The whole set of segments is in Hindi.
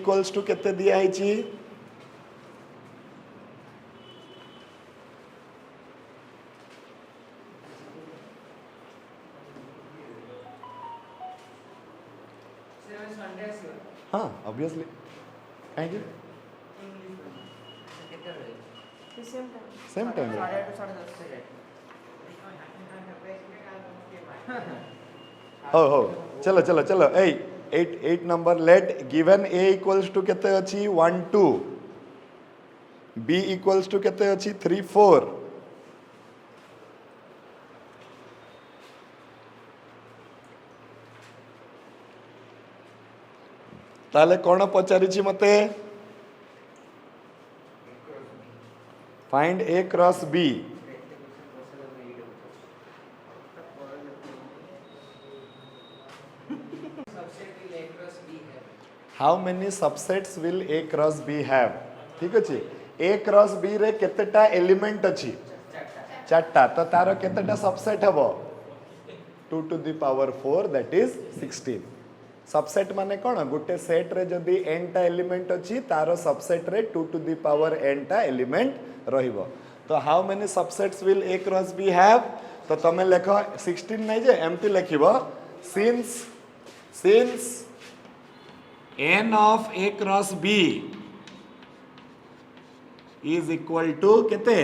इक्वल्स टू केते दिया है? हाँ ऑब्वियसली कहीं सेम टाइम हो चलो चलो चलो 8 number let given a equals to केते अछि 1 2 b इक्वल्स टू केते अछि 3 4 ताले कौन पचारिछि मते find a cross b how many subsets will a cross b have? ठीक अछि a क्रॉस b रे केतेटा एलिमेंट अछि? चारटा। तो तारो केतेटा सबसेट हबो? 2 to the power 4 that is 16। Subset माने कोन? गुटे सेट रे जदी n टा एलिमेंट अछि तारो सबसेट रे 2 to the power n टा एलिमेंट रहिबो। तो how many subsets will a cross b have? तो तमे लेखो 16 नै जे empty लिखिबो since n of a cross b is equal to केते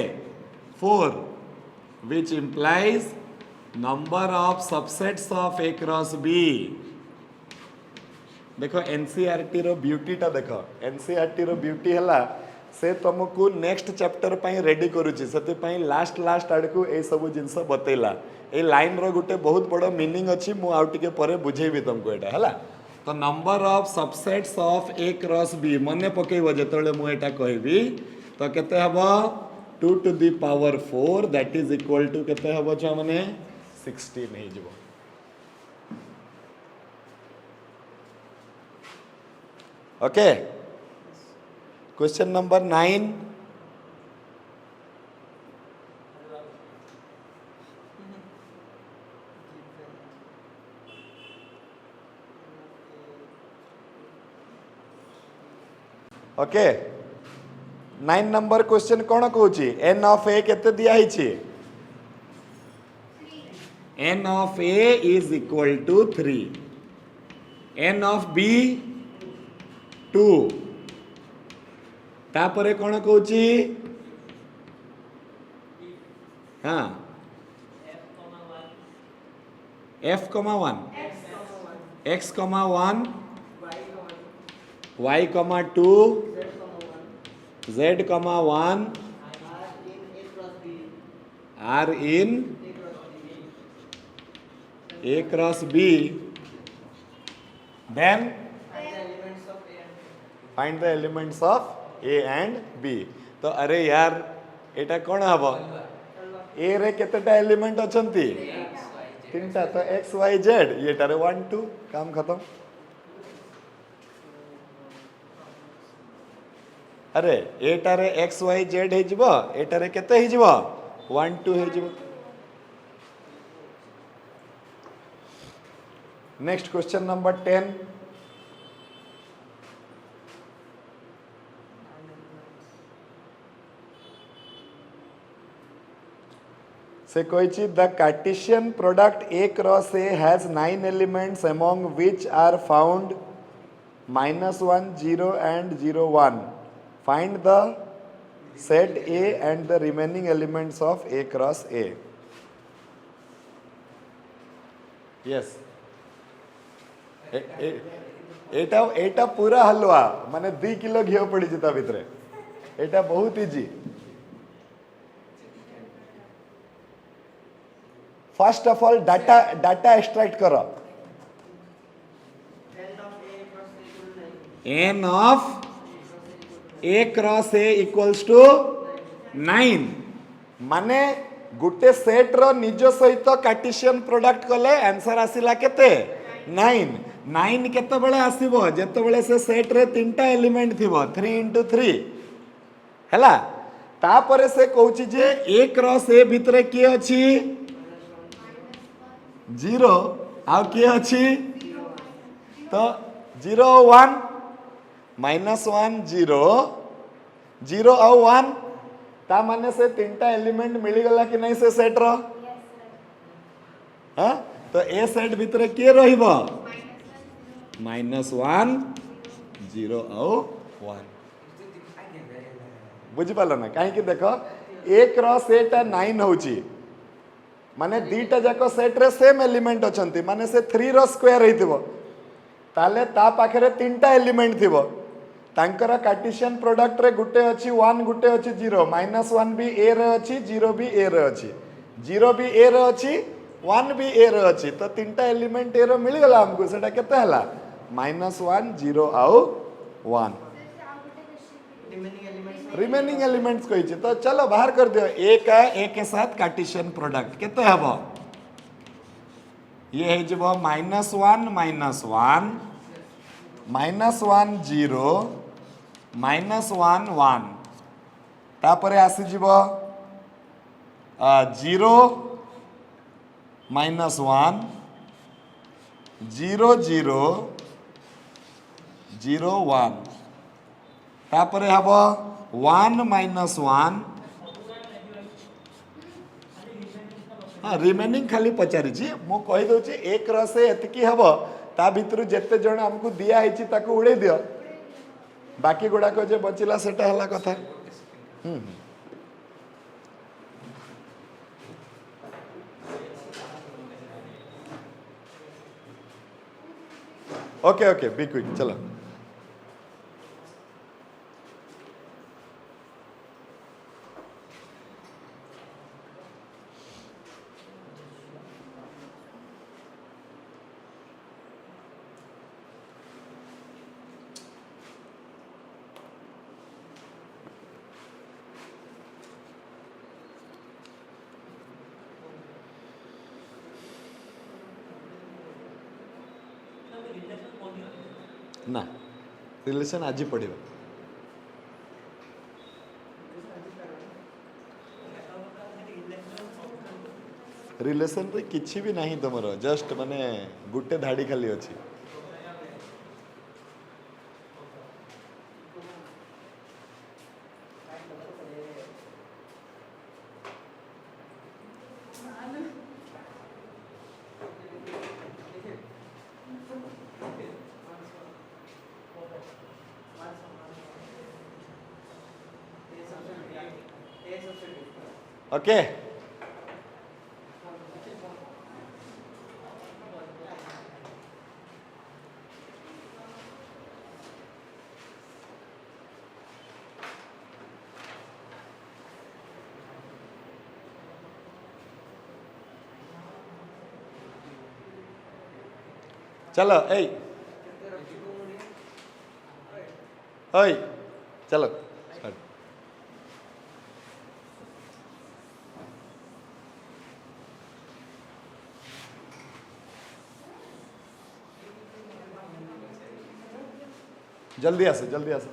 4 which implies number of subsets of a cross b। देखो एनसीईआरटी रो ब्यूटी टा देखो एनसीईआरटी रो ब्यूटी हला से तुमको नेक्स्ट चैप्टर पई रेडी करूची सते पई लास्ट आडकू ए सब जिंस बतेला ए लाइन रो गुटे बहुत बड़ मीनिंग अछि मु आउ टिके परे बुझेबी तुमको एटा हला। तो number of subsets of A cross B मने पकेइबो जेतले मु एटा कहबी तो केते हबो 2 to the power 4 that is equal to केते हबो छ माने 16 हे जिवो। Okay question number 9 okay 9 number question कौन कहूची n ऑफ a केते दिया हिची? n of a is equal to 3 n of b 2 तापरे कौन कहूची? हाँ f, 1 x, 1 y, 2 z, 1 r in a cross b then find the elements of a and b। तो अरे यार एटा कौन हबो a रे केतेटा एलिमेंट अछंती? तीनटा। तो x y z ये टारे 1 2 काम खत्म। अरे एटारे एक्स वाई जेड हे जिवो एटारे केते हे जिवो 1 2 हे जिवो। नेक्स्ट क्वेश्चन नंबर 10 से कहिछि the Cartesian product a cross a has 9 elements among which are found -1 0 and 0 1। Find the set A and the remaining elements of A cross A। Yes। एटा पूरा हलवा माने 2 किलो घी पड़ी जिता भितरे एटा बहुत easy. First of all data extract करो n of a cross a equals to 9 माने गुटे सेट रो निज सहित कार्टेशियन प्रोडक्ट कले आंसर आसिला केते 9 केते बेले आसीबो जेते बेले से सेट रे तीनटा एलिमेंट थिबो 3 into 3 हैला। तापरे से कहूची जे a क्रॉस a भितरे की अछि 0 आ की अछि तो 0 1 -1 0 0 आउ 1 ता माने से तीनटा एलिमेंट मिली गला कि नहीं से सेट रो हाँ तो ए सेट भितर किए रहिबो -1 0 आउ 1 बुझी पालो ना कहीं देख एक रो सेट 9 होची माने दीटा जाको सेट रे सेम एलिमेंट अछंती माने से 3 रो स्क्वायर हेतिबो ताले ता पाखरे तीनटा एलिमेंट थिबो तांकर कार्टेशियन प्रोडक्ट रे गुटे अछि 1 गुटे अछि 0 -1 भी ए रे अछि 0 भी ए रे अछि 0 भी ए रे अछि 1 भी ए रे अछि तो तीनटा एलिमेंट ए रो मिल गला हमको सेटा केते हला -1 0 आउ 1 रिमेनिंग एलिमेंट्स कही तो चलो बाहर कर दियो ए का ए के साथ कार्टेशियन प्रोडक्ट केते हबो ये है जब -1 -1 -1 0 -1 1 तापरे आसी जीव 0 -1 0 0 0 1 तापरे हब 1 -1 हाँ रिमेनिंग खाली पचारि मु कही दउची एक रसे एतकी हब ता भितर जेते जण हमको दिया है ताको उड़े दियो बाकी गुड़ा को जे बचिला सेटा हला कथा ओके ओके बी क्विक चलो ना रिलेशन आज पड़े रिलेशन रे किछि भी नहीं तुमर जस्ट माने गुटे धाड़ी खाली अछि ओके चलो ए ओए चलो स्टार्ट जल्दी आसे जल्दी आसे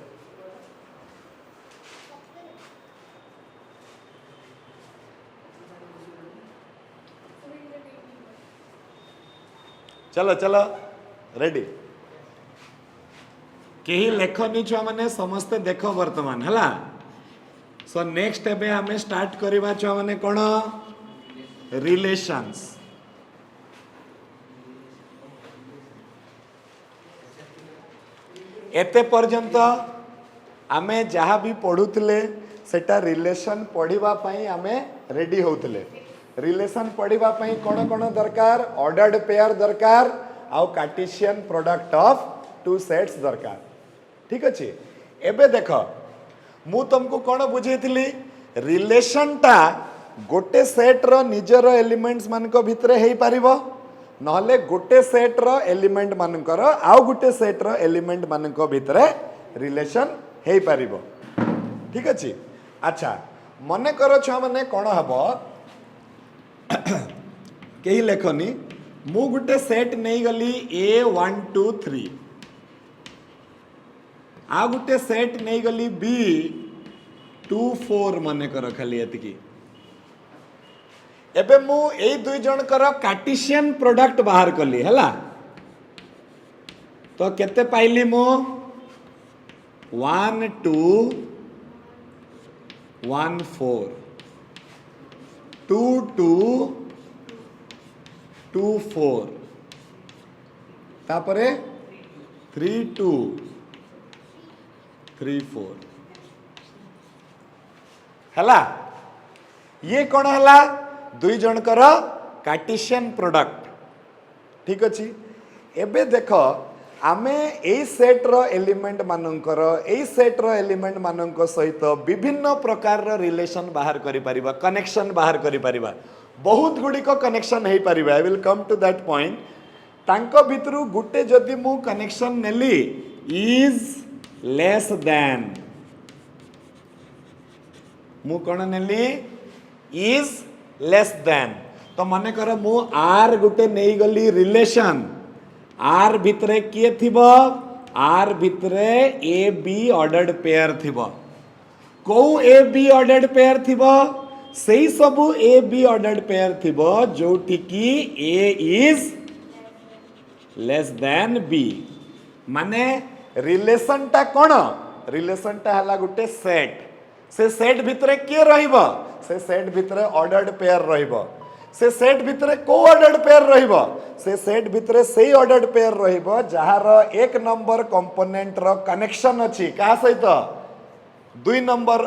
चलो चलो रेडी कहीं लेखनी छुआ मैंने समस्ते देख वर्तमान है सो नेक्स्ट एबे हमें स्टार्ट करवा छुआ मैंने कौन रिलेशंस एते पर्यंत आमे जहाँ भी पढ़ुले सेटा रिलेशन पढ़िबा पई आमे रेडी होउतले रिलेशन पढ़िबा पई कौन कौन दरकार ऑर्डर्ड पेयर दरकार आउ Cartesian product of two sets दरकार ठीक अच्छे एबे देख मु तुमको कौन बुझेइथिली रिलेशन टा गोटे सेट रो निजर एलिमेंट्स मान को भितरे हेई पारिबो नहले गोटे सेट रो एलिमेंट मानकर आउ गोटे सेट रो एलिमेंट मान को भितरे रिलेशन हेई पारिबो ठीक अच्छे अच्छा मने कर छुआ माने कौन हबो कहीं लेखनी मु गोटे सेट नहीं गली A1 2 3 आ गोटे सेट नहीं गली B2 4 मने कर खाली एतकी एबे मु एई दुई जन कर कार्टेशियन प्रोडक्ट बाहर कली हला तो केते पाइली मु 1 2 1 4 2 2 2 4 तापरे 3 2 3 4 हला ये कौन हला दुई जनकर कार्टेशियन प्रोडक्ट ठीक अच्छी एबे देख आमे ए सेट रो एलिमेंट मानकर ए सेट रो एलिमेंट मानक सहित विभिन्न प्रकार रो रिलेशन बाहर करि परिबा कनेक्शन बाहर करि परिबा बहुत गुड़िक कनेक्शन हो पार I will come to that point तांको भितरु गुटे जदि मु कनेक्शन नेली इज लेस देन मु कौन नेली इज लेस देन तो मन कर मु आर गुटे नहीं गली रिलेशन आर भितरे किए थिबो आर भितरे ए बी ऑर्डर्ड पेयर थिबो को ए बी ऑर्डर्ड पेयर थिबो सेही सबु ए बी ऑर्डर्ड पेयर थिबो जोठी की ए इज लेस देन बी माने रिलेशन टा कोन रिलेशन टा हला गुटे सेट से सेट भितरे के रहिबो से सेट भितरे ऑर्डर्ड पेयर रहिबो से सेट भितरे को ऑर्डर्ड पेयर रहिबो से सेट भितरे सेही ऑर्डर्ड पेयर रहिबो जहार एक नंबर कंपोनेंट रो कनेक्शन अछि का सहित दुई नंबर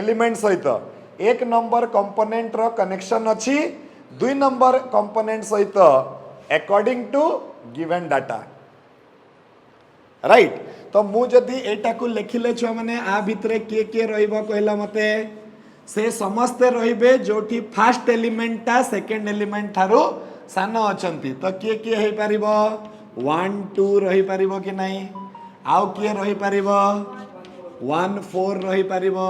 एलिमेंट सहित एक नंबर कंपोनेंट रो कनेक्शन अछि दुई नंबर कंपोनेंट सहित according to given data right तो मु जदि एटा को लिखिले छ माने आ भितरे के रहिबो कहला मते से समस्ते रहिबे जोठी फर्स्ट एलिमेंट ता सेकंड एलिमेंट थारो सानो अछंती तो के हे परिबो 1 2 रही परिबो कि नहीं आउ के रही परिबो 1 4 रही परिबो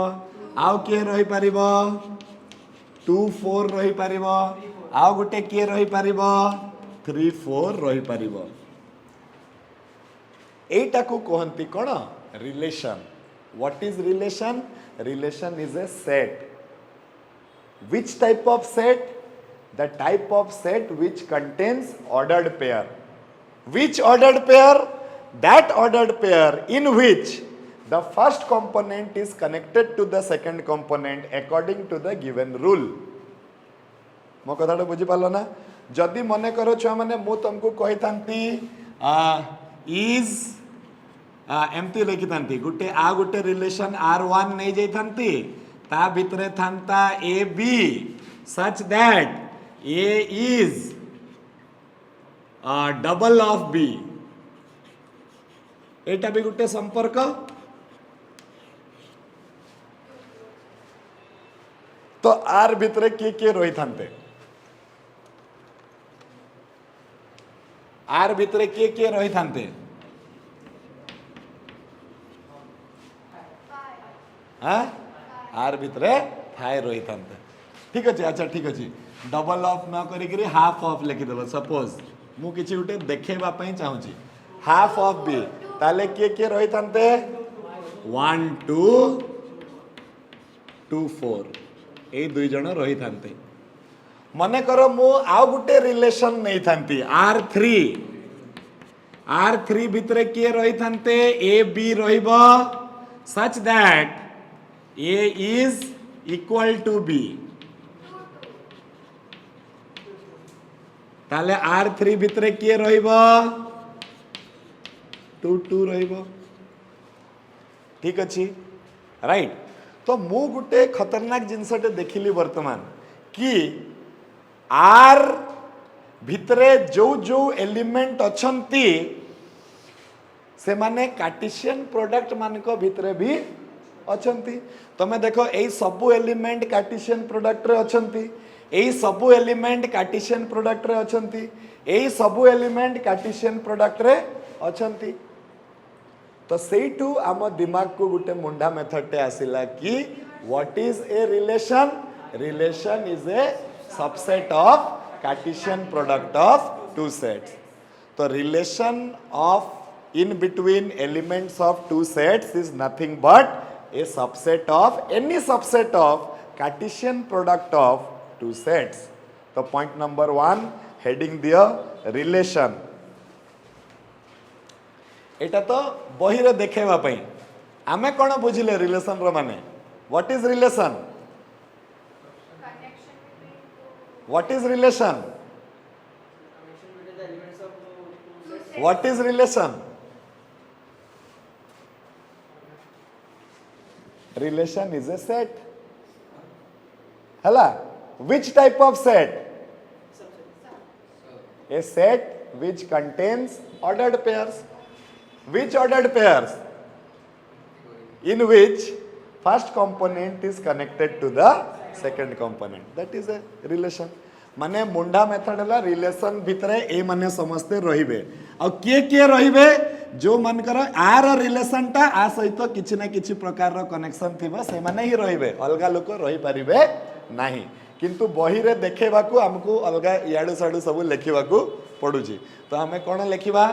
आउ के रही परिबो 2 4 रही परिबो आउ गुटे के रही परिबो 3 4 रही परिबो एटा को कहंती कोन relation what is relation relation is a set which type of set the type of set which contains ordered pair which ordered pair that ordered pair in which the first component is connected to the second component according to the given rule मो कथाटा बुझी पालो ना जदि मने करो छुआ माने मु तुमको कहि थांती इज एमती लिखि थांती गुटे आ गुटे रिलेशन R1 नहीं जाई थांती ता भितरे थांता A B such that A is double of B एटा भी गुटे संपर्क तो आर भितरे के रही थांते आर भितरे के रही थांते हाँ आर भितरे 5 रही थांते ठीक अच्छे अच्छा ठीक अच्छे डबल ऑफ न करी हाफ ऑफ लिखिदेव सपोज मु किछि गुटे देखेबा पई चाहूची हाफ ऑफ बी ताले के रही थांते 1 2 2 4 ए दुई जण रही थांते मने करो मु आउ गुटे रिलेशन नहीं थांती R3 भितरे के रही थांते ए बी रहिबो सच that A is equal to B ताले R3 भितरे किए रहिबो 2 2 रहिबो ठीक अछि राइट तो मु गुटे खतरनाक जिनसटे देखिली वर्तमान कि R भितरे जो जो एलिमेंट अछंती से माने कार्टेशियन प्रोडक्ट मानक भितरे भी अछंती तमे देखो एई सबु एलिमेंट कार्टेशियन प्रोडक्ट रे अछंती एई सबु एलिमेंट कार्टेशियन प्रोडक्ट रे अछंती एई सबु एलिमेंट कार्टेशियन प्रोडक्ट रे अछंती तो सेइटू आम दिमाग को गुटे मुंडा मेथड टे आसिला कि what is a relation relation is a subset of Cartesian product of two sets तो relation of in between elements of two sets is nothing but a subset of any subset of Cartesian product of two sets. So point number 1 heading there relation. एटा तो बही रे देखेबा पई आमे कोन बुझिले रिलेशन रो माने what is relation what is relation what is relation relation is A set हला which type of set a set which contains ordered pairs which ordered pairs in which first component is connected to the second component that is a relation माने मुंडा मेथड है रिलेशन भितरे ए माने समस्ते रहिबे आ किए रहिबे जो मन कर आर रिलेशन टा आ सहित किछि ना किछि प्रकार रो कनेक्शन थिबो से माने ही रहिबे अलगा लोक रहि परिबे नाही किंतु बही रे देखेबाकू हमकू अलगा याडू साडू सब लिखिबाकू पडुची तो हमें कोन लिखिबा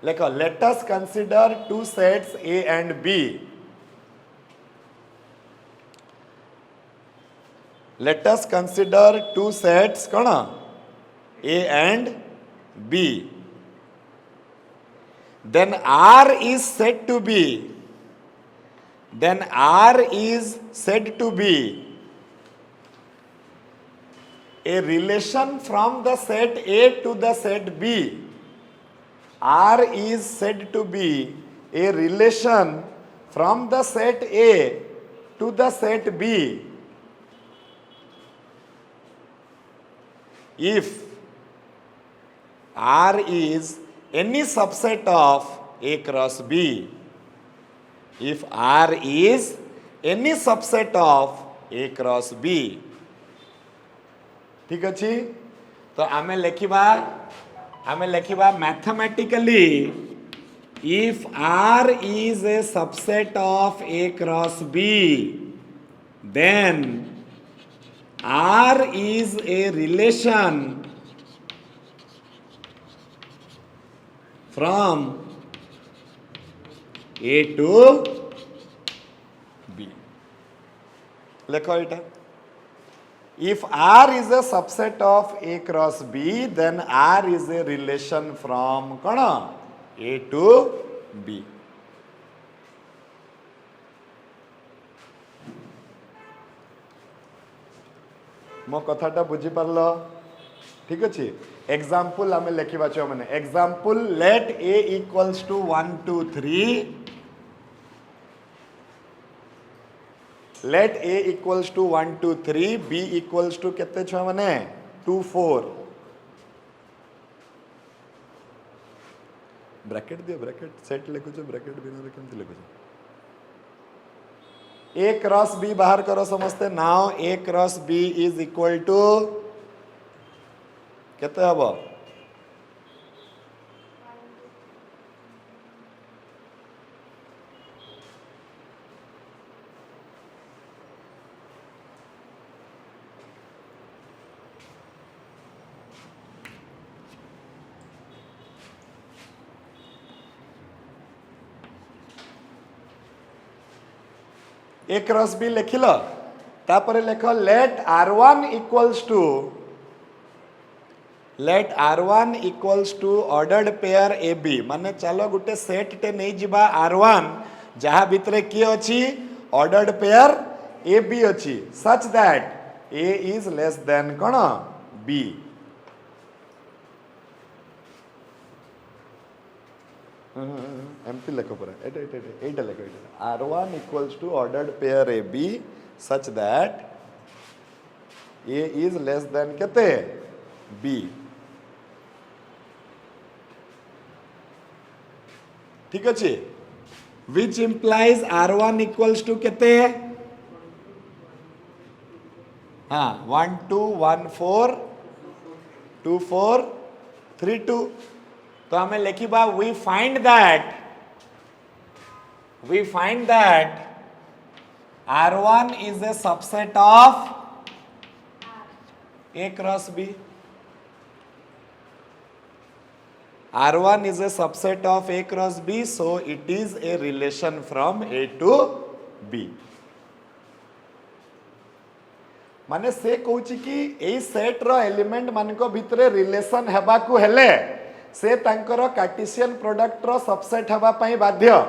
लेख let us consider two sets A and B let us consider two sets kona a and b then r is said to be a relation from the set a to the set b r is said to be a relation from the set a to the set b if R is any subset of A cross B. If R is any subset of A cross B. ठीक अच्छी तो आमे लिखिबा mathematically if R is a subset of A cross B then R is a relation from A to B. लिखो इटा if R is a subset of A cross B then R is a relation from कौन A to B. मो कथाटा बुझी पारल ठीक अच्छे एग्जाम्पल आम लिखा छो मैंने example let A equals to 1 2 3 let A equals to 1 2 3 B equals to केते छो मैंने 2 4 ब्रैकेट दियो ब्रैकेट सेट लिखु छो ब्रैकेट बिना केमति लिखु छो A क्रॉस B बाहर करो समझते now A cross B is equal to केते हबो A क्रॉस B लिखिल तापरे लेख let R1 equals to ordered pair AB माने चलो गुटे सेट टे नहीं जिबा R1 जहा भितरे की अछि ऑर्डर्ड पेयर AB अछि such that A is less than कोन B एमती लेखो पूरा एटा लेखो R1 equals to ordered pair AB such that A is less than केते B ठीक अच्छे which implies R1 equals to केते हाँ 1 2 1 4 2 4 3 2 तो हमें लिखिबा we find that R1 is a subset of A cross B. R1 is a subset of A cross B, so it is a relation from A to B. माने से कहूची कि ए सेट रो एलिमेंट मान को भितरे रिलेशन हेबा को हेले से तांकर कार्टेशियन प्रोडक्ट रो सबसेट हवा पई बाध्य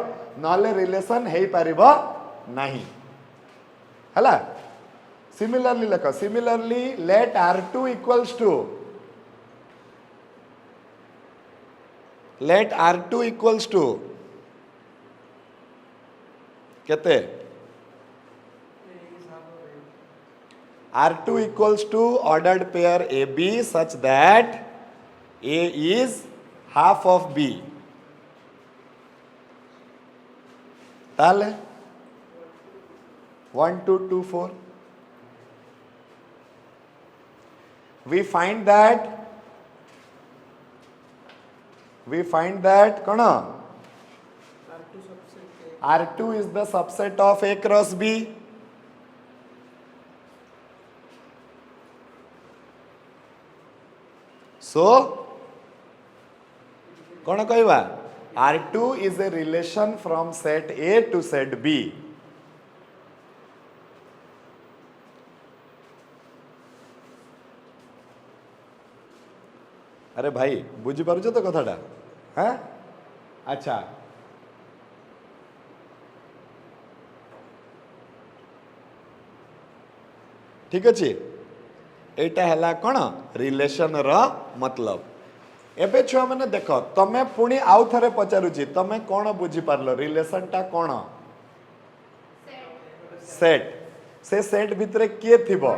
नले रिलेशन हेई परिबो नाही हला सिमिलरली लेख similarly let R2 equals to let R2 equals to केते R2 equals to ordered pair AB such that A is half of B. ताले 1 2 2 4. We find that कौन R2 is the subset of A cross B. So कौन कहवा R2 is a relation from set A to set B. अरे भाई बुझी पारुछ तो कथाटा हाँ अच्छा ठीक अच्छे एटा हैला कौन रिलेशन रो मतलब एबे छुआ मैंने देख तमे पुणी आउ थरे पचारुची तमे कौन बुझी पारलो रिलेशन टा कौन सेट से सेट भितरे किए थिबो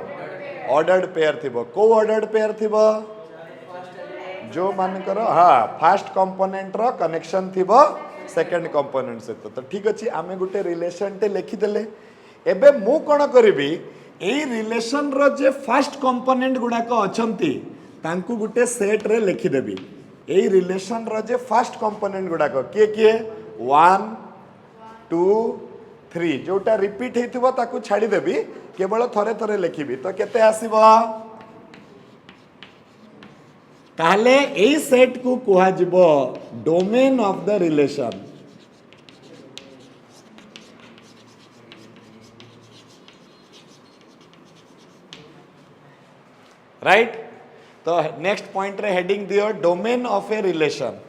ऑर्डर्ड पेयर थिबो को ऑर्डर्ड पेयर थिबो जो मानकर हाँ फर्स्ट कंपोनेंट रो कनेक्शन थिबो सेकंड कंपोनेंट सहित तो ठीक अच्छे आमे गुटे रिलेशन टे लिखिदेले एबे मु कौन करिबी एई रिलेशन रो जे फर्स्ट कंपोनेंट गुडाक अछंती तांकु गुटे सेट रे लिखिदेबी एई रिलेशन रो जे फर्स्ट कंपोनेंट गुडाक किए किए 1 2 3 जोटा रिपीट हेतिबो ताकु छाडी देबी केवल थरे थरे लिखिबी तो केते आसीबो ताहले एई सेट को कुहा जिवो domain of the relation right तो नेक्स्ट पॉइंट रे हेडिंग दियो डोमेन ऑफ ए रिलेशन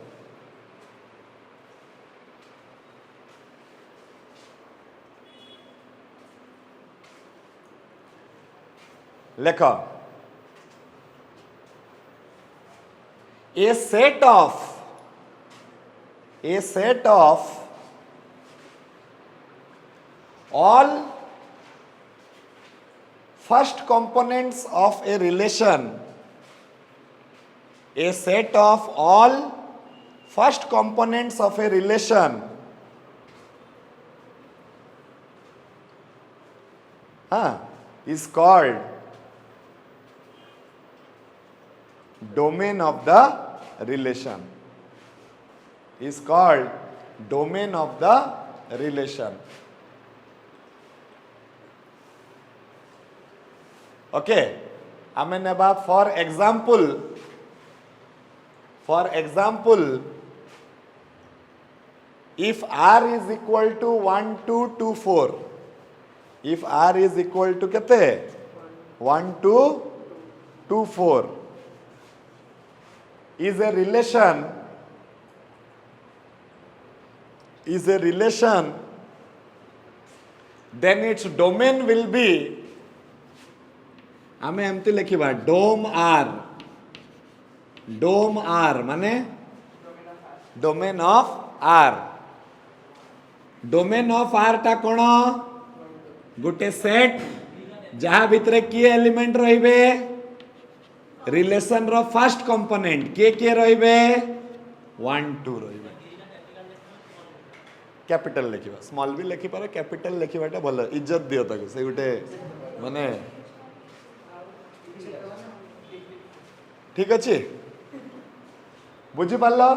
लेख a set of all first components of a relation a set of all first components of a relation is called domain of the relation is called domain of the relation okay आमे नेबा for example if R is equal to 1 2 2 4 if R is equal to केते 1 2 2 4 is a relation then its domain will be आमे एमती लिखिबा डोम आर माने डोमेन ऑफ आर टा कोन गुटे सेट जहा भितरे किए एलिमेंट रहिबे रिलेशन रो फर्स्ट कंपोनेंट के रहिबे 1 2 रहिबे कैपिटल लिखिबा स्मॉल भी लिखि पारे कैपिटल लिखिबाटा भलो इज्जत दियो ताको से गुटे माने ठीक अछि बुझी पारलो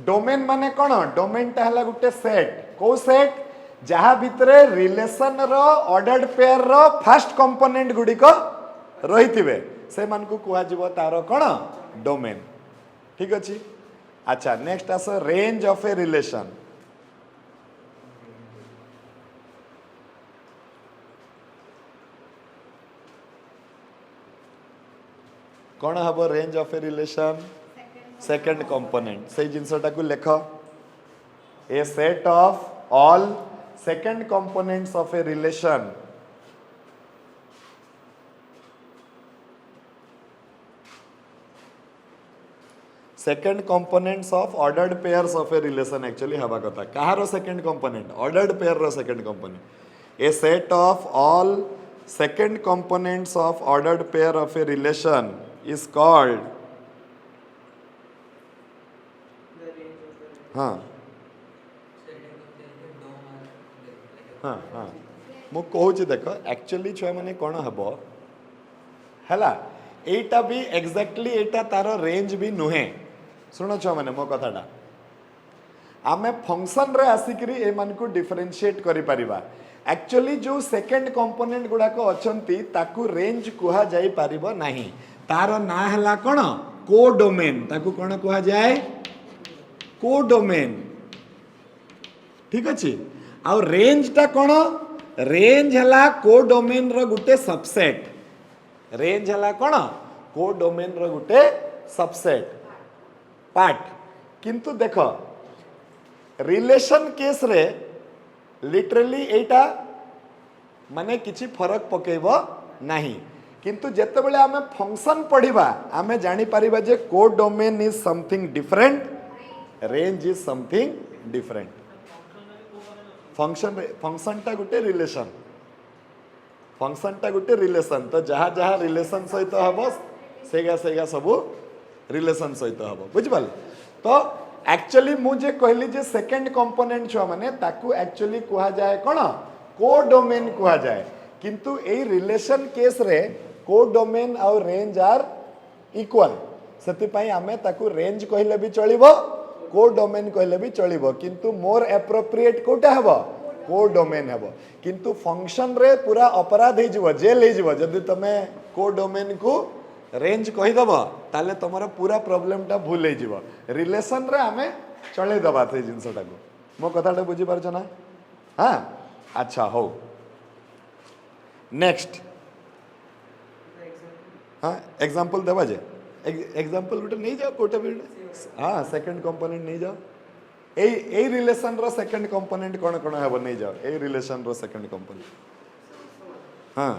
डोमेन माने कोन डोमेन ता हला गुटे सेट को सेट जहा भितरे रिलेशन रो ordered pair row first component गुडी को रहितिबे से मान को कुआ जीवो तारो कोन डोमेन ठीक अछि अच्छा नेक्स्ट आस रेंज ऑफ ए रिलेशन कौन हम range of a relation second component से जिनसटा को लेख a set of all second components of a relation second components of ordered pairs of a relation actually हवा कथा कहार सेकंड कंपोनेंट ऑर्डर्ड पेयर रो second component a set of all second components of ordered pair of a relation is called हाँ हाँ हाँ मु कहूँ देख एक्चुअली छुआ मैंने कौन हम है एटा भी एक्जाक्टली एटा तार रेंज भी नुहे शुण छुआ मैंने मो कथाटा आमे फंक्शन रे आसिकरी ए मान को डिफरेंशिएट करि परिबा एक्चुअली जो सेकंड कंपोनेंट गुडाक अछंती ताकू रेंज कुहा जाई परिबो नाही तार ना हला कोन कोडोमेन ताकू कोन कुहा जाए कोडोमेन ठीक अछि आ रेंज ता कोन रेंज हला कोडोमेन रो गुटे सबसेट रेंज हला कोन कोडोमेन रो गुटे सबसेट पार्ट किंतु देखो रिलेशन केस रे लिटरली एटा माने किछि फरक पकेबो नाही किंतु जेते बेले आमे फंक्शन पढ़िबा आमे जानि परिबा जे codomain is something different range is something different function टा गुटे रिलेशन फंक्शन टा गुटे रिलेशन तो जहाँ जहाँ रिलेशन सहित हम सेगा सब रिलेशन सहित हम बुझिपाल तो एक्चुअली मुझे कहली जे सेकंड कंपोनेंट छुआ माने ताकू एक्चुअली कहा जाए कौन कोडोमेन कहा जाए किंतु ए रिलेशन केस रे कोडोमेन और रेंज आर इक्वल सेति पई आमे ताकू रेंज कहले भी चलिबो कोडोमेन कहले भी चलिबो किंतु मोर एप्रोप्रिएट कोटा हबो कोडोमेन हबो किंतु फंक्शन रे पूरा अपराध हे जिवो जेल हे जिवो जदी तमे कोडोमेन को रेंज कहि दबो ताले तमरा पूरा प्रॉब्लम टा भूल हे जिवो रिलेशन रे आमे चले दबा से जिंसटा को मो कथाटा बुझी पारछ ना हां अच्छा हो नेक्स्ट हां एग्जांपल देबा जे एग्जांपल गुटे नहीं जाओ कोटा भी हाँ सेकंड कंपोनेंट नहीं जाओ ए रिलेशन रो सेकंड कंपोनेंट कोन कोन हेबो नहीं जाओ ए रिलेशन रो सेकंड कंपोनेंट हाँ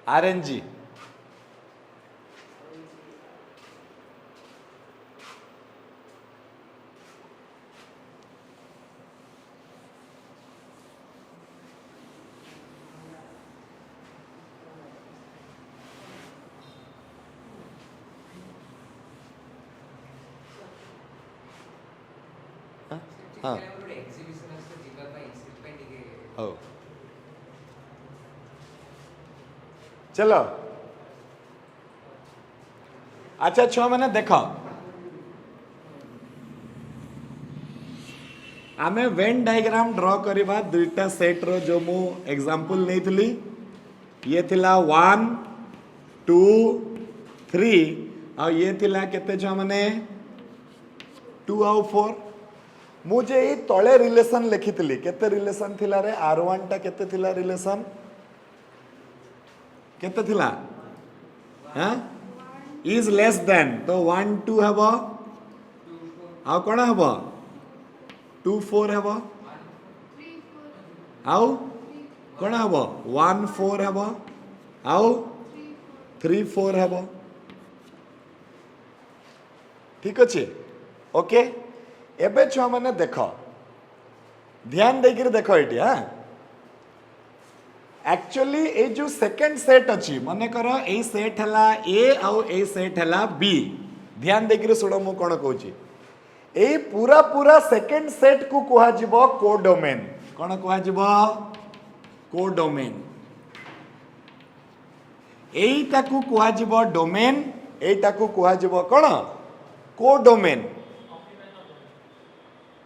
RNG हाँ हो चलो अच्छा छुआ मैंने देख आमे वेन डायग्राम ड्रॉ करवा दुईटा सेट रो जो मु एग्जांपल नहीं थी ये थिला 1 2 3 और ये थिला केते छुआ मैंने 2 और 4 मुझे ये तले रिलेशन लिखी थी केते रिलेशन थिला रे R1 टा केते थिला रिलेशन केते थिला हां इज लेस देन तो 1 2 हबो आ कोन हबो 2 4 हबो आउ कोन हबो 1 4 हबो आउ 3 4 हबो ठीक अछि ओके एबे छुआ माने देखो ध्यान देकर देखो एटी हां एक्चुअली ए जो सेकंड सेट अच्छी मन कर ए सेट हला ए आउ ए सेट हला बी ध्यान देकर सुनो मु कोन कहूची ए पूरा पूरा सेकंड सेट को कहा जिवो कोडोमेन कोन कहा जिवो कोडोमेन एटा को कहा जिवो डोमेन एटा को कहा जिवो कोन codomain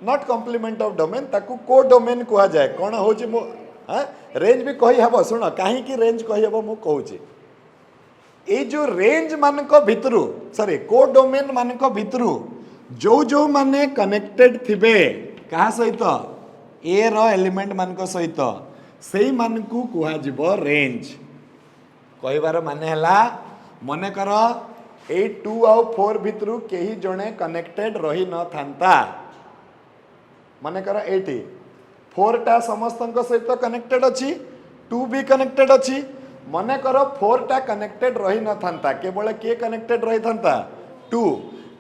not complement of domain ताकू कोडोमेन कहा जाए कोन होची रेंज भी कही हबो शुण कहीं रेंज कही हबो मु कहूची ए जो रेंज मानक भितरु सॉरी कोडोमेन मानक भितरु जो जो माने कनेक्टेड थिबे कहा सहित ए रो एलिमेंट मानक सहित सेई मानकू कुहा जिवो रेंज कहिबार माने हला मने कर ए 2 आउ 4 भितरु केही जणे कनेक्टेड रही न थांता मने कर एटी 4 टा समस्तक सहित कनेक्टेड अछि 2 भी कनेक्टेड अछि मने कर 4 टा कनेक्टेड रही न थांता केवल के कनेक्टेड रही थांता 2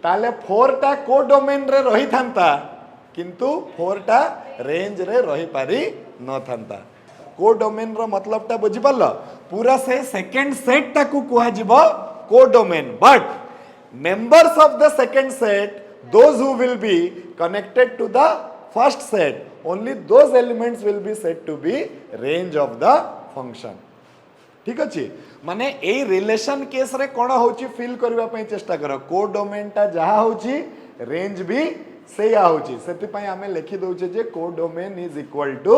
ताले 4 टा को डोमेन रे रही थांता किंतु 4 टा रेंज रे रही पारी न थांता को डोमेन रो मतलब टा बुझी पारलो पूरा से सेकंड सेट टा को कुहा जिवो को domain but members of the second set those who will be connected to the first set only those elements will be said to be range of the function ठीक अछि माने ए रिलेशन केस रे कोन होची फील करबा पई चेष्टा करो को डोमेन टा जहा होची रेंज भी सेया होची सेति पई हमें लिखि दोचे जे codomain is equal to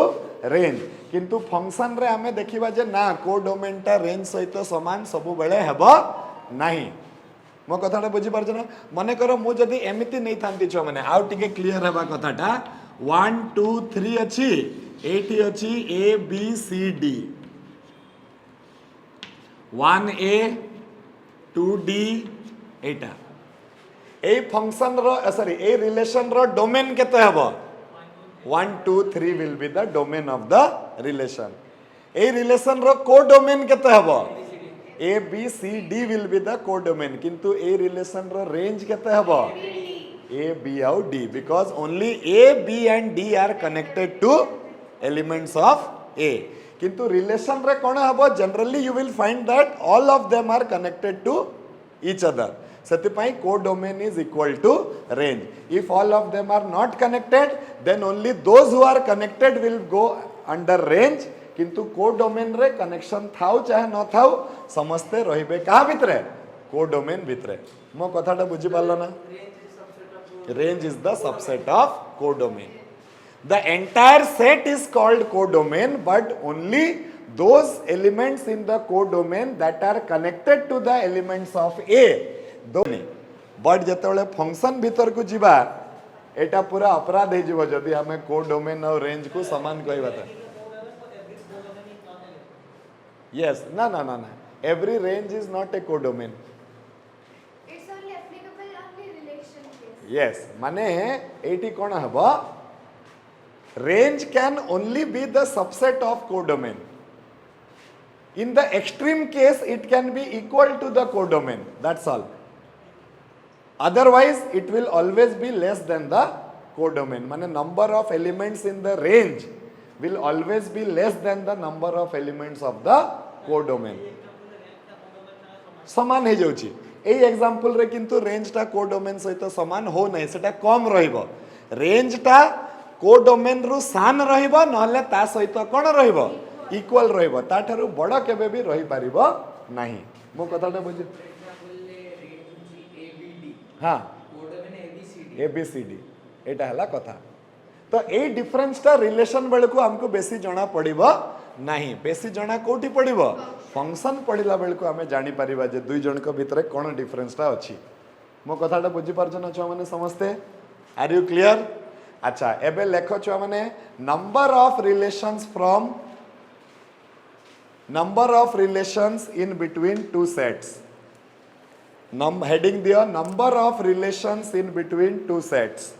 range किंतु फंक्शन रे हमें देखिबा जे ना को डोमेन टा रेंज सहित समान सब बेले हेबो नाही मो कथाटा बुझी पारछ ना मने करो मु जदी एमिति नै थांती छ माने आउ टिके क्लियर हेबा कथाटा 1 2 3 अछि एठी अछि ए B C D 1a 2d एटा ए फंक्शन रो सॉरी ए रिलेशन रो डोमेन केते हबो 1 2 3 will be the domain of the relation a relation रो को डोमेन केते हबो A B C D will be the codomain किंतु ए रिलेशन रो रेंज केते हबो ए बी आउ D because only A B and D are connected to elements of A किंतु रिलेशन रे कोन हबो generally you will find that all of them are connected to each other सेति पई codomain is equal to range if all of them are not connected then only those who are connected will go under range किंतु को डोमेन रे कनेक्शन थाउ चाहे न थाउ समस्ते रहिबे का भितरे को डोमेन भितरे मो कथाटा बुझी पारलो ना range is the subset of codomain the entire set is called codomain but only those elements in the codomain that are connected to the elements of A दोनी बट जेतेबेले फंक्शन भीतर को जीवा एटा पूरा अपराध हे जीवो जदी हमें को डोमेन और रेंज को समान कहबा त yes no every range is not a codomain it's only applicable on the relation case yes माने एटी कोन हबो range can only be the subset of codomain in the extreme case it can be equal to the codomain that's all otherwise it will always be less than the codomain माने number of elements in the range will always be less than the number of elements of the codomain समान हे जाउची ए एग्जांपल रे किंतु रेंज टा कोडोमेन सहित समान हो नै सेटा कम रहिबो रेंज टा कोडोमेन रु सान रहिबो नहले ता सहित कोन रहिबो इक्वल रहिबो ता थारु बड़ केबे भी रहि पारिबो नाही मो कथाटा बुझी हां कोडोमेन एबीसीडी एटा हला कथा तो ए डिफरेंस टा रिलेशन बेल को हमको बेसी जणा पड़िबो नाही बेसी जणा कोठी पड़िबो फंक्शन पढ़िला बेल को हमें जानी परिबा जे दुई जण को भितरे कोन डिफरेंस टा अछि मो कथाटा बुझी पारछन छ माने समझते आर यू क्लियर अच्छा एबे लेखो छ माने number of relations in between two sets heading दियो number of relations in between two sets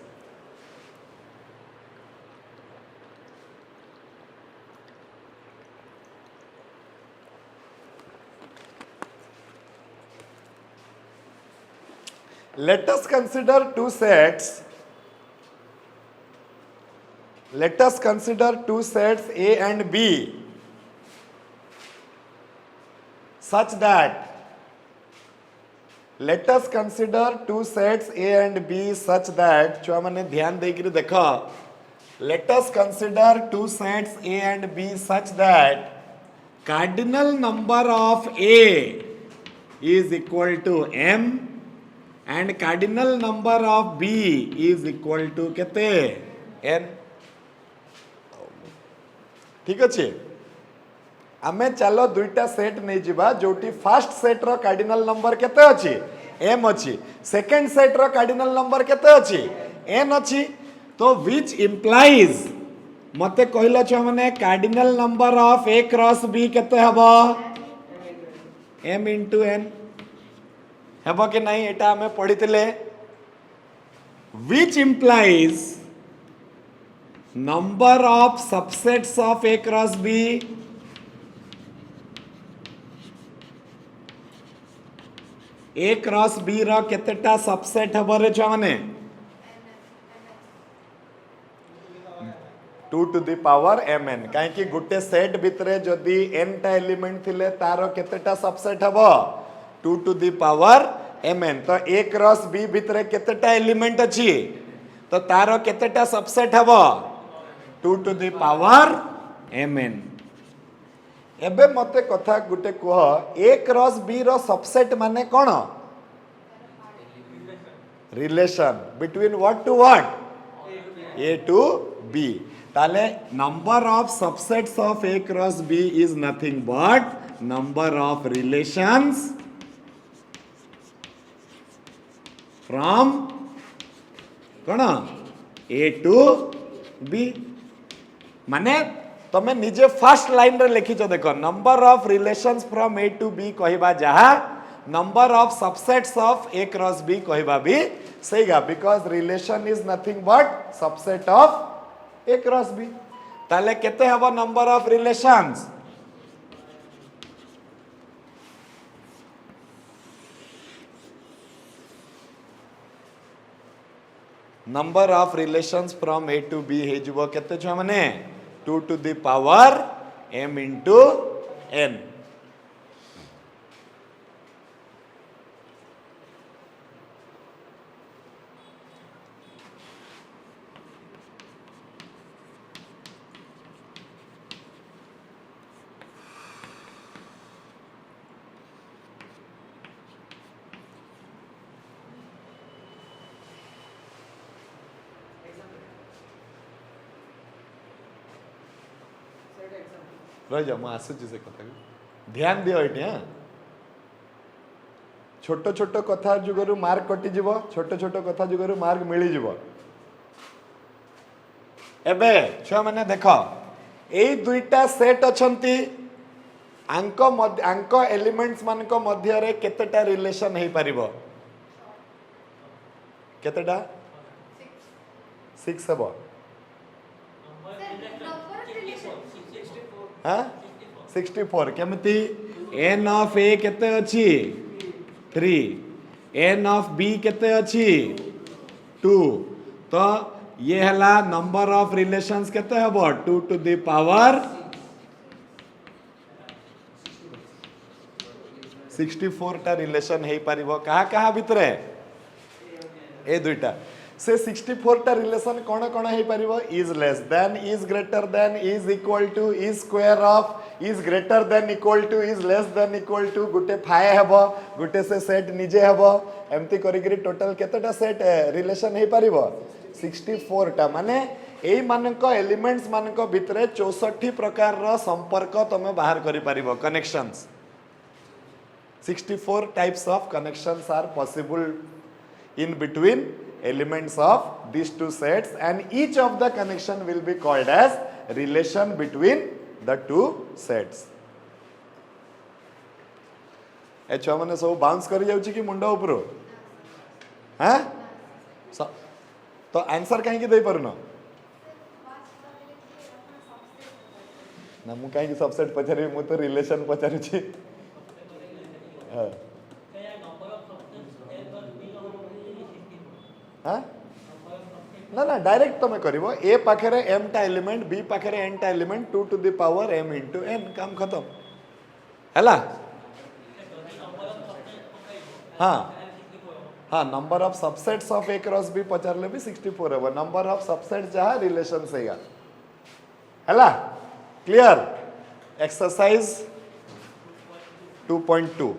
let us consider two sets A and B such that छुआ माने ध्यान देकर देखो let us consider two sets A and B such that cardinal number of A is equal to m and cardinal number of B is equal to केते n ठीक अच्छे आमे चलो दुईटा सेट नहीं जिबा जोटी फर्स्ट सेट रो कार्डिनल नंबर केते अछि m अछि सेकंड सेट रो कार्डिनल नंबर केते अछि n अछि तो विच इंप्लाइज मते कहलो छ माने cardinal number of a cross b केते हबो m into n हबो कि नहीं एटा हमें पढ़ितले which implies number of subsets of a cross b a cross b रो केतेटा सबसेट हबो रे छ माने 2 to the power mn काहे कि गुटे सेट भितरे जदी n टा एलिमेंट थिले तारो केतेटा सबसेट हबो 2 to the power mn तो a क्रॉस b भितरे केतेटा एलिमेंट अछि तो तारो केतेटा सबसेट हबो 2 to the power mn एबे मते कथा गुटे कह a क्रॉस b रो सबसेट माने कोन relation between what to what a to b ताले number of subsets of a cross b is nothing but number of relations from कोन a to b माने तमे निजे फर्स्ट लाइन रे लिखिचो देखो number of relations from a to b कहबा जहा number of subsets of a cross b कहबा भी सहीगा because relation is nothing but subset of a cross b ताले केते हबो number of relations number of relations from a to b हे जुबो केते छ माने 2 to the power m into n रह जा मैं आसुची से कथा ध्यान दियो एटी हां छोट छोट कथा जुगरु मार्क कटि जीवो छोट छोट कथा जुगरु मार्क मिली जीवो एबे छुआ माने देखो एई दुईटा सेट अछंती आंक एलिमेंट्स मान को मध्य रे केतेटा रिलेशन हे परिबो केतेटा 6 हबो हाँ 64 केमती n ऑफ a केते अछि 3 n ऑफ b केते अछि 2 तो ये हला नंबर ऑफ रिलेशंस केते हबो 2 to the power 64 टा रिलेशन हे परिबो कहा कहा भितरे ए दुईटा से 64 टा रिलेशन कोन कोन हे परिबो is less than is greater than is equal to is square of is greater than equal to is less than equal to गुटे फाय हेबो गुटे से सेट निजे हेबो एम्ति करि करि टोटल केतेटा सेट रिलेशन हे परिबो 64 टा माने एई मानक एलिमेंट्स मानक भितरे 64 प्रकार रो संपर्क तमे बाहर करि परिबो connections 64 types of connections are possible in between elements of these two sets and each of the connection will be called as relation between the two sets. ए छुआ माने सब बाउंस करि जाउची कि मुंडा ऊपर हैं तो आंसर कहीं दे पारुनो ना मु कहीं सबसेट पचारि मु तो रिलेशन पचारुची ना ना डायरेक्ट तमे करिवो ए पाखरे m टा एलिमेंट b पाखरे n टा element 2 to the power m into n काम खत्म हैला हाँ हाँ number of subsets of a cross b पचारले भी 64 है नंबर ऑफ सबसेट जहा रिलेशन सेगा हैला क्लियर एक्सरसाइज 2.2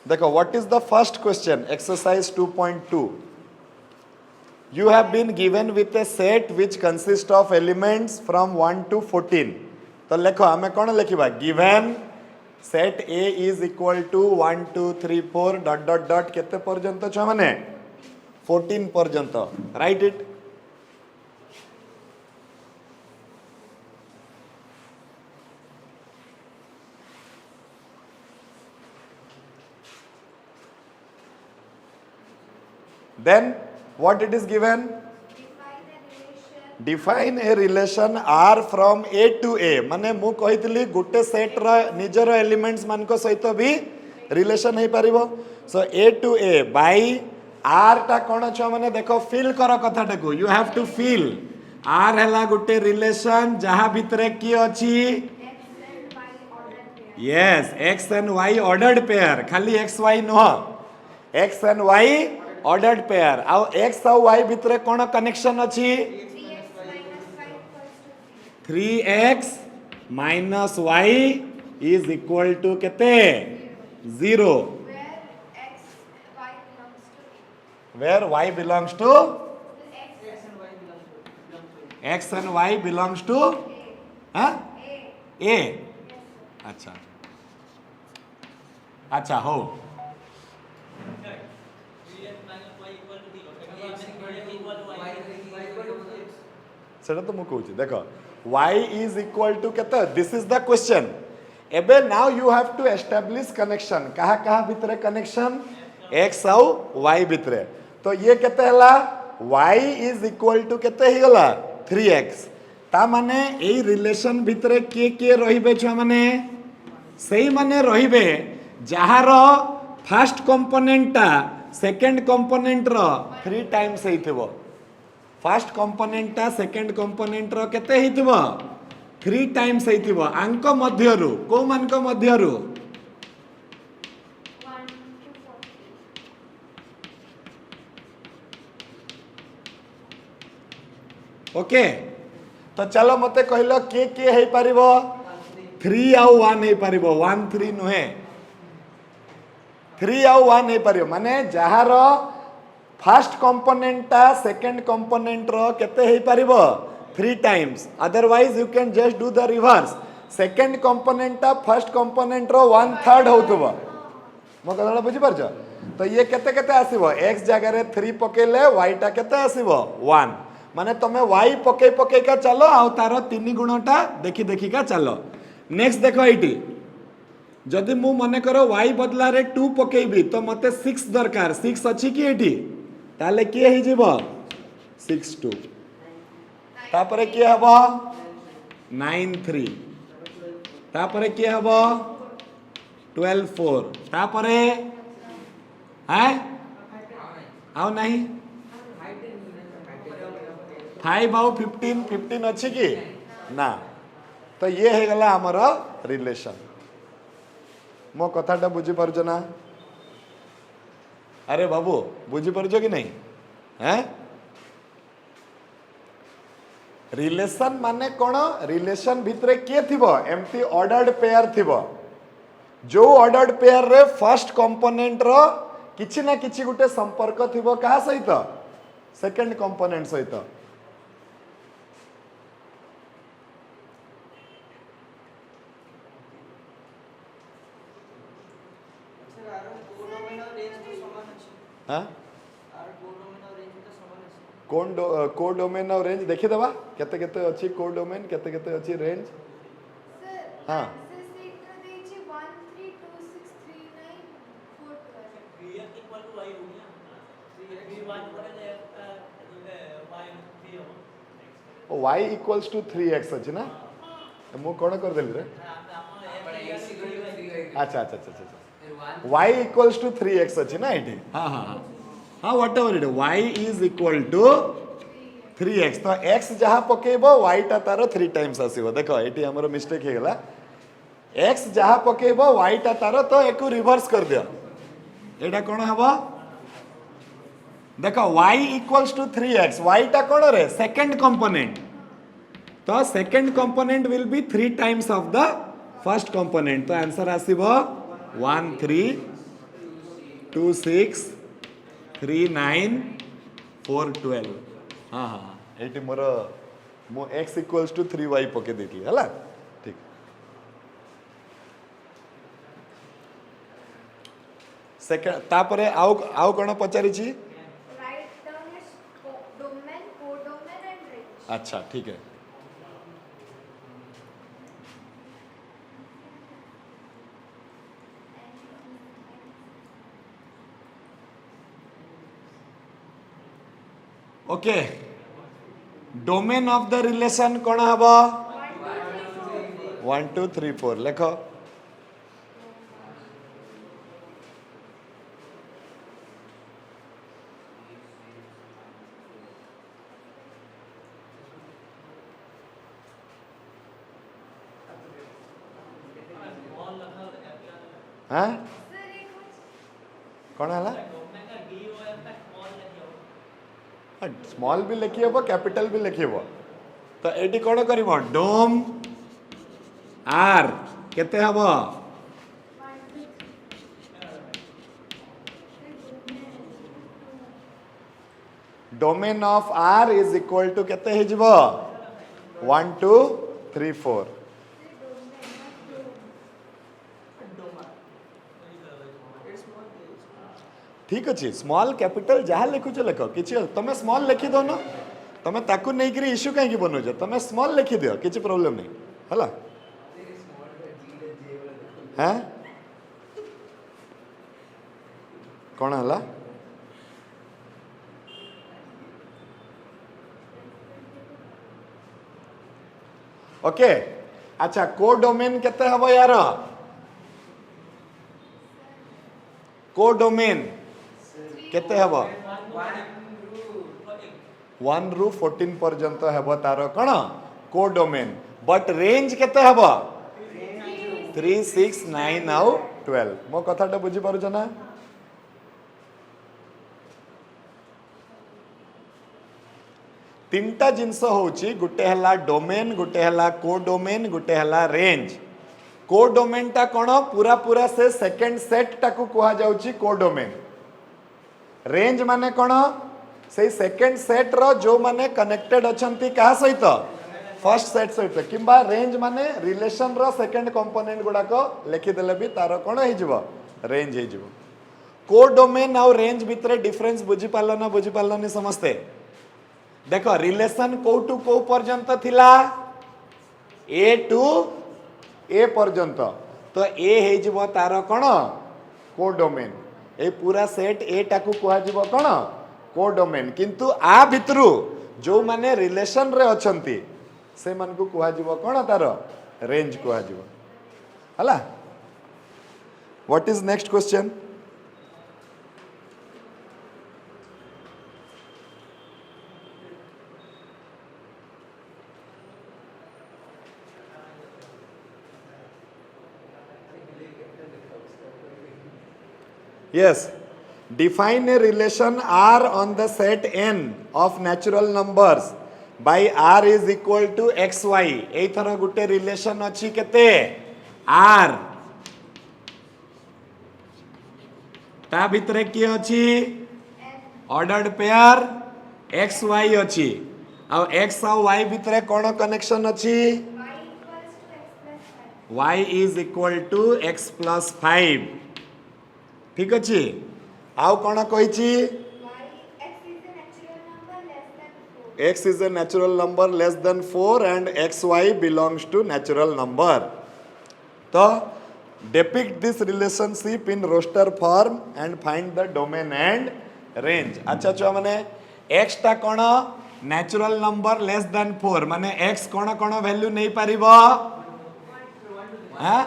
देखो what is the first question exercise 2.2 you have been given with a set which consists of elements from 1 to 14 तो लेखो आमे कौन लिखिबा given set A is equal to 1 2 3 4 dot dot dot केते पर्यंत छ माने 14 पर्यंत write it then what it is given Define define a relation a relation R from A to A माने मु कहितली गुटे सेट रो निजर एलिमेंट्स मान को सहित भी रिलेशन हे परिबो so A to A by R टा कोन छ माने देखो फील करो कथाटा को you have to feel R हला गुटे रिलेशन जहा भितरे की अछि x and y ordered pair. yes x and y ordered pair खाली x y no x and y ordered pair आउ x आउ y भितरे कोन कनेक्शन अछि 3x minus 5 equals 3x to 3. minus y is equal to केते 0 Where x y belongs to where y belongs to x. x and y belongs to huh? A. A अच्छा अच्छा हो सेटा तो मु कहूची देखो y is equal to केते this is the question एबे now you have to establish connection कहा कहा भितरे connection x आउ y भितरे तो ये केते हला y is equal to केते ही गला 3x ता माने एई रिलेशन भितरे के रहिबे छ माने सेही माने रहिबे जहार फर्स्ट कंपोनेंट सेकंड कंपोनेंट रो 3 टाइम्स हेइथिबो फर्स्ट कंपोनेंट टा सेकंड कंपोनेंट रो केते हेइथिबो 3 टाइम्स हेइथिबो अंक मध्यरु को मानक मध्यरु 1 to 14. ओके तो चलो मते कहलो के हेइ परिबो 3 आउ 1 हेइ परिबो 1 3 नुहे 3 आउ 1 हेइ परिबो माने जहार फर्स्ट कंपोनेंट टा सेकंड कंपोनेंट रो केते हेइ परिबो 3 times otherwise you can just do the reverse second component टा फर्स्ट कंपोनेंट रो 1/3 होतबो मो कथाटा बुझि परछ तो ये केते केते आसीबो x जगह रे 3 पकेले y टा केते आसीबो 1 माने तमे y पके पके का चलो आ तारो 3 गुणटा देखि देखि का चलो नेक्स्ट देखो एटी जदि मु मने करो y बदला रे 2 पकेबी तो मते 6 दरकार 6 अछि कि एटी ताले के हे जिवो 6 2 तापरे के हबो 9 3 तापरे के हबो 12 4 तापरे हैं आओ नहीं 5 आउ 15 15 अछि कि ना तो ये हे गला हमर रिलेशन मो कथाटा बुझी पारछ ना अरे बाबू बुझी पारछ कि नहीं हैं रिलेशन माने कोन रिलेशन भितरे के थिबो एम्ति ऑर्डर्ड पेयर थिबो जो ऑर्डर्ड पेयर रे फर्स्ट कंपोनेंट रो किछि ना किछि गुटे संपर्क थिबो कहा सहित सेकंड कंपोनेंट सहित हाँ कोडोमेन और रेंज देखि दबा केते केते अछि कोडोमेन केते केते अछि रेंज Sir, हाँ answer sheet रे देछि 132639 412. ओ y इक्वल्स टू 3x अछि ना मु कोन कर देली रे अच्छा अच्छा अच्छा अच्छा y इक्वल्स टू 3x अछि ना एठी हां हां हां whatever it y is equal to 3x तो x जहाँ पकेबो y टा तारो 3 टाइम्स आसीबो देखो एठी हमर मिस्टेक हे गेला x जहाँ पकेबो y टा तारो तो एको रिवर्स कर दियो एटा कोन हबो देखो y equals to 3x y टा कोन रे सेकंड कंपोनेंट तो second component will be 3 times of the first component तो आंसर आसीबो 1 3 2 6 3 9 4 12 हाँ हाँ एटी मोर मो x इक्वल्स टू 3y पके देती है ठीक सेकंड तापरे आउ कोन पचारि छी Right term is domain, codomain and range. अच्छा ठीक है okay domain of the relation कौन हबो 1 2 3 4 लेख हाँ Sir, it was कौन हला स्मॉल भी लिखी हे कैपिटल भी लिखी हे तो एटी कौन करिवो डोम आर केते हबो 1 2 domain of R is equal to केते हे जिवो 1 2 3 4 ठीक अच्छे स्मॉल कैपिटल जहाँ लिखुच लेख कि तुम स्मॉल लिखी दो ना तुम ताकू नहीं करी इश्यू कहीं बनौच तुम स्मॉल लिखी दियो किसी प्रॉब्लम नहीं हला हाँ कौन हला ओके अच्छा कोडोमेन केते हबो यार कोडोमेन केते हबो 1 रु 14 पर्यंत हबो तार कोन कोडोमेन बट रेंज केते हबो 3 6 9 आउ 12 मो कथाटा बुझी पारुछ ना तीनटा जिनस होची गुटे हला डोमेन गुटे हला कोडोमेन गुटे हला रेंज कोडोमेन टा कोन पूरा पूरा से सेकंड सेट टाकू कुहा जाउची कोडोमेन रेंज माने कोन से सेकंड सेट रो जो माने कनेक्टेड अछंती कहा सहित फर्स्ट सेट सहित किंबा रेंज माने रिलेशन रो सेकंड कंपोनेंट गुडा को लिखि देले भी तार कोन हे जिवो रेंज हे जिवो कोडोमेन और रेंज भितरे डिफरेंस बुझी पालो ना बुझी पालो नि समझते देखो रिलेशन को टू को पर्यंत थिला ए टू ए पर्यंत तो ए हे जिवो तार कोन कोडोमेन ए पूरा सेट ए टाकू कुहा जिवो कोन कोडोमेन किंतु आ भितरु जो माने रिलेशन रे अछंती से मन को कुहा जिवो कोन तार रेंज कुहा जिवो हला what is next question Yes. Define a relation R on the set N of natural numbers by R is equal to XY. ए थर गुटे रिलेशन अच्छी केते R. ता भितरे की अच्छी ऑर्डर्ड पेयर XY अच्छी और X और Y भितरे कौन कनेक्शन अच्छी y equals to x plus 5. Y is equal to X plus 5. ठीक अच्छी आउ कौन कही x is a natural number less than 4 and xy belongs to natural number तो depict this relationship in roster form and find the domain and range अच्छा छुआ माने x टा कौन natural number less than 4 माने x कौन कौन वैल्यू नहीं पारिबो हाँ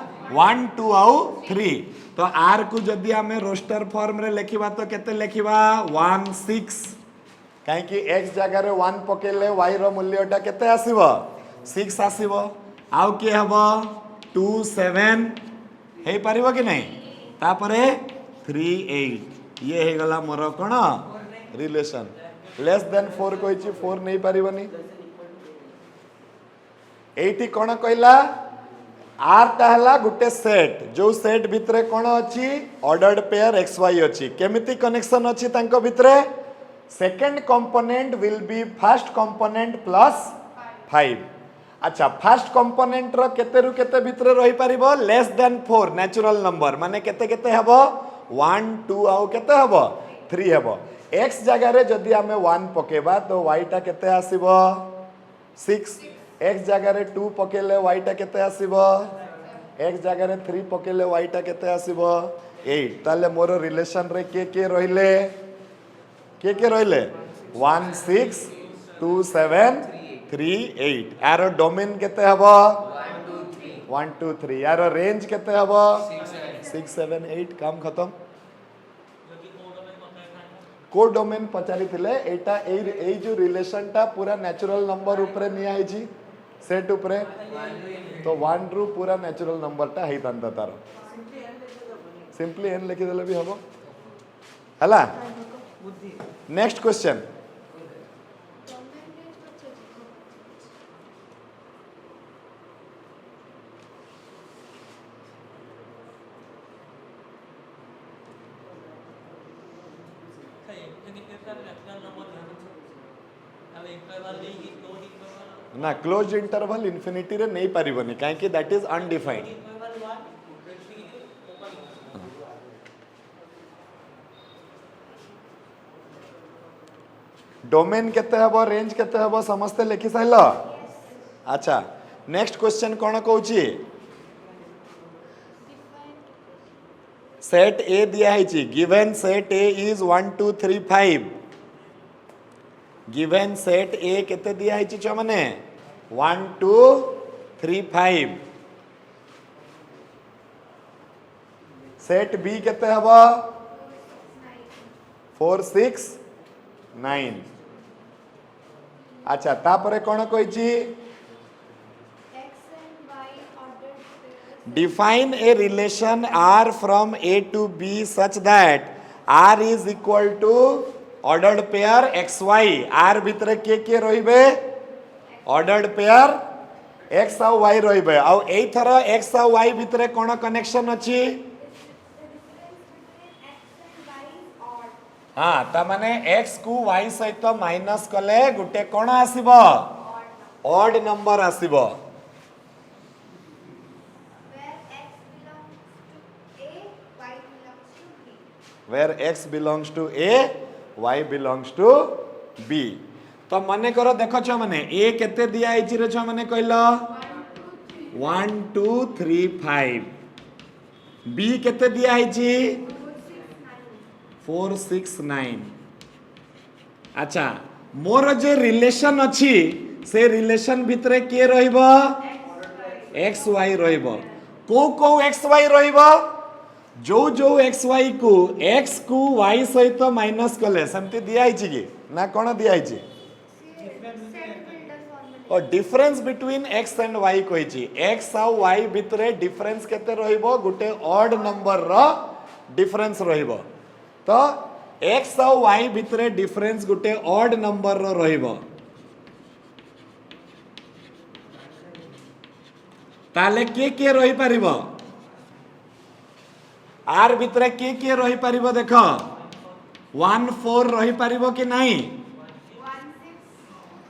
1 2 आउ 3 तो आर को जदि आमे रोस्टर फॉर्म रे लिखिबा तो केते लिखिबा 1 6 काहे कि x जगह रे 1 पकेले y रो मूल्यटा केते आसीबो 6 आसीबो आउ के हबो 2 7 हे पारिबो कि नहीं तापरे 3 8 ये हे गला मोर कोन रिलेशन लेस देन 4 कोइची 4 नहीं पारिबनी एठी कौन कहला आर टा गोटे सेट जो सेट भितरे कौन अच्छी ऑर्डर्ड पेयर एक्स वाई अच्छी केमिति कनेक्शन अच्छी तांको भितरे second component will be first component plus 5 अच्छा फर्स्ट कंपोनेंट रो केते रु केते भितरे रही परिबो लेस देन 4 नेचुरल नंबर माने केते केते हबो 1 2 आउ केते हबो 3 हबो x जगह रे जदी हमें 1 पकेबा तो y टा केते आसीबो 6 x जगह रे 2 पकेले y टा केते आसीबो x जगह रे 3 पकेले y टा केते आसीबो 8 ताले मोर रिलेशन रे के रहिले के रहिले 1 6 2 7 3 8 यार डोमेन केते हबो 1 2 3 यार रेंज केते हबो 6 7 8 काम खत्म को डोमेन पचारि थिले एटा ए जो रिलेशन टा पूरा नेचुरल नंबर ऊपर निया है जी सेट ऊपर तो 1 रु पूरा नेचुरल नंबर टा हेई तांता तार सिंपली एन लिखि देले भी हबो हला नेक्स्ट क्वेश्चन ना क्लोज इंटरवल इन्फिनिटी रे नहीं पारिबनी काहे कि दैट इज अनडिफाइंड डोमेन केते हबो रेंज केते हबो समस्ते लिखि साइलो अच्छा नेक्स्ट क्वेश्चन कोन कहूची सेट ए दिया है ची given set A is 1 2 3 5 given set A केते दिया है ची छ माने 1 2 3 5 सेट बी केते हबो 4 6 9 अच्छा तापरे कोन कहै ची define a relation R from A to B such that R is equal to ordered pair XY R भितरे के रहिबे ordered pair X और Y रहिबे आ एई थर X और Y भितरे कोन कनेक्शन अछि हां त माने X को Y सहित माइनस कले गुटे कोन आसीबो ऑड नंबर आसीबो where x belongs to A y belongs to B तो मने करो देखो छ माने A केते दिया आइछि रे छ माने कहलो 1 2 3 5 B केते दिया आइछि 4 6 9 अच्छा मोर जे रिलेशन अछि से रिलेशन भितरे के रहिबो x y रहिबो को x y रहिबो जो जो एक्स वाई को एक्स को वाई सहित माइनस कले समति दिया है कि ना कोन दिया है और difference between x and y कहि छी एक्स और वाई भितरे डिफरेंस केते रहिबो गुटे ऑड नंबर रो डिफरेंस रहिबो तो एक्स और वाई भितरे डिफरेंस गुटे ऑड नंबर रो रहिबो ताले के रहि परिबो आर भितरे के रही पारिबो देखो 1 4 रही पारिबो कि नहीं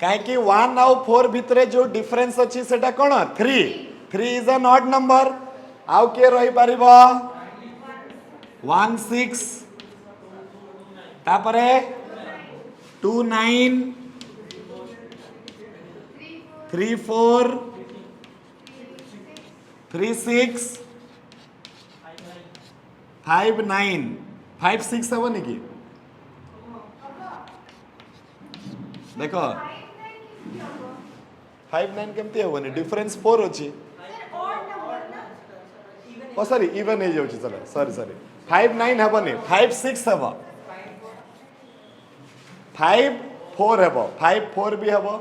काहे कि 1 और 4 भितरे जो डिफरेंस अछि सेटा कोन 3 इज एन ऑड नंबर आउ के रही पारिबो 1 6 तापरे 2 9 3 4 3 6 5 9 5 6 7 की देखो 5 9 केमती हेबनी डिफरेंस 4 अछि ओ सॉरी इवन हे जाउछि चलो सॉरी 5 9 हेबनी 5 6 हेबो 5 4 हेबो 5 4 भी हेबो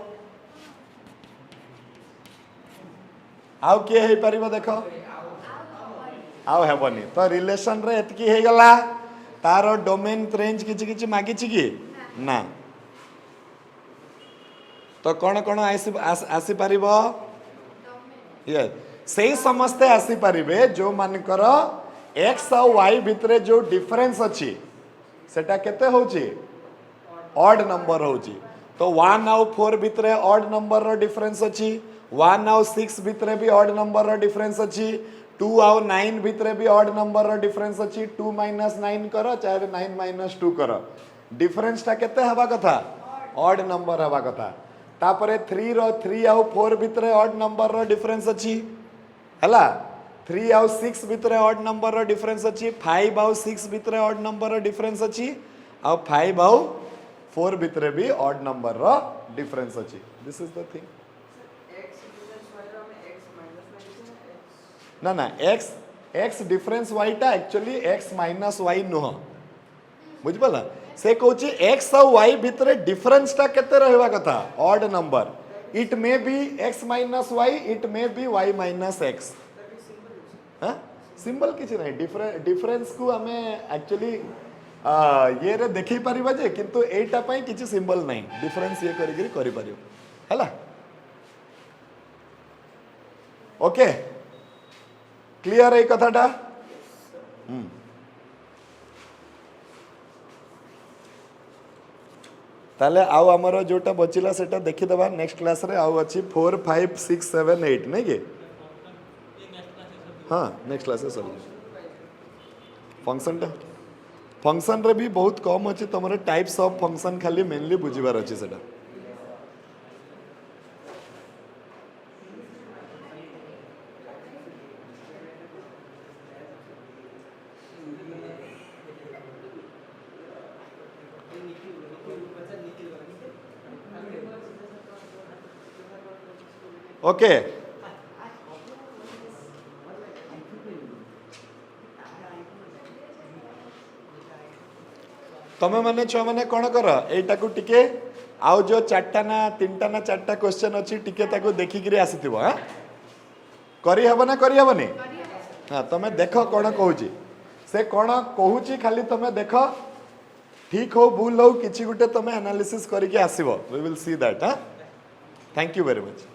आउ के हे परिबो देखो आउ हेबनी तो रिलेशन रे एतकी हे गला तारो डोमेन रेंज किछि मागी छि कि ना तो कोन आसी पारिबो ये सही समस्ते आसी पारिबे जो मानकर x और y भितरे जो डिफरेंस अछि सेटा केते होची ऑड नंबर होची तो 1 और 4 भितरे ऑड नंबर रो डिफरेंस अछि 1 और 6 भितरे भी ऑड नंबर रो डिफरेंस अछि 2 और 9 भितरे भी ऑड नंबर रो डिफरेंस अछि 2 माइनस 9 करो चाहे 9 माइनस 2 करो डिफरेंस टा केते हवा कथा ऑड नंबर हवा कथा तापरे 3 और 4 भितरे ऑड नंबर रो डिफरेंस अछि हला 3 और 6 भितरे ऑड नंबर रो डिफरेंस अछि 5 और 6 भितरे ऑड नंबर रो डिफरेंस अछि और 5 और 4 भितरे भी ऑड नंबर रो डिफरेंस अछि दिस इज द थिंग ना ना x डिफरेंस y टा एक्चुअली x माइनस y नुह बुझ पला से कहूची x और y भितरे डिफरेंस टा केते रहबा कथा odd number it may be x minus y it may be y minus x हां सिंबल किछ नहीं डिफरेंस को हमें एक्चुअली ये रे देखि परिबा जे किंतु एटा पई किछ सिंबल नहीं डिफरेंस ये करि परियो हला ओके क्लियर है कथाटा ताले आउ हमर जोटा बचिला सेटा देखि दबा नेक्स्ट क्लास रे आउ अछि 4 5 6 7 8 नहीं के हाँ नेक्स्ट क्लास सर फंक्शन रे भी बहुत कम अच्छे तुम टाइप्स ऑफ फंक्शन खाली मेनली बुझीबार अच्छे सेटा ओके तमे माने छुआ माने कौन कर एटा को टिके आउ जो चारटा ना तीनटा ना चारटा क्वेश्चन अच्छी टिके ताको देखिक आसीथिबो हां करी हबो ना करी हबो नि हां तमे देखो कौन कहूची से कौन कहूची खाली तमे देखो ठीक हो भूल हो किछि गुटे तमे एनालिसिस करके आसीबो वी विल सी दैट हां थैंक यू वेरी मच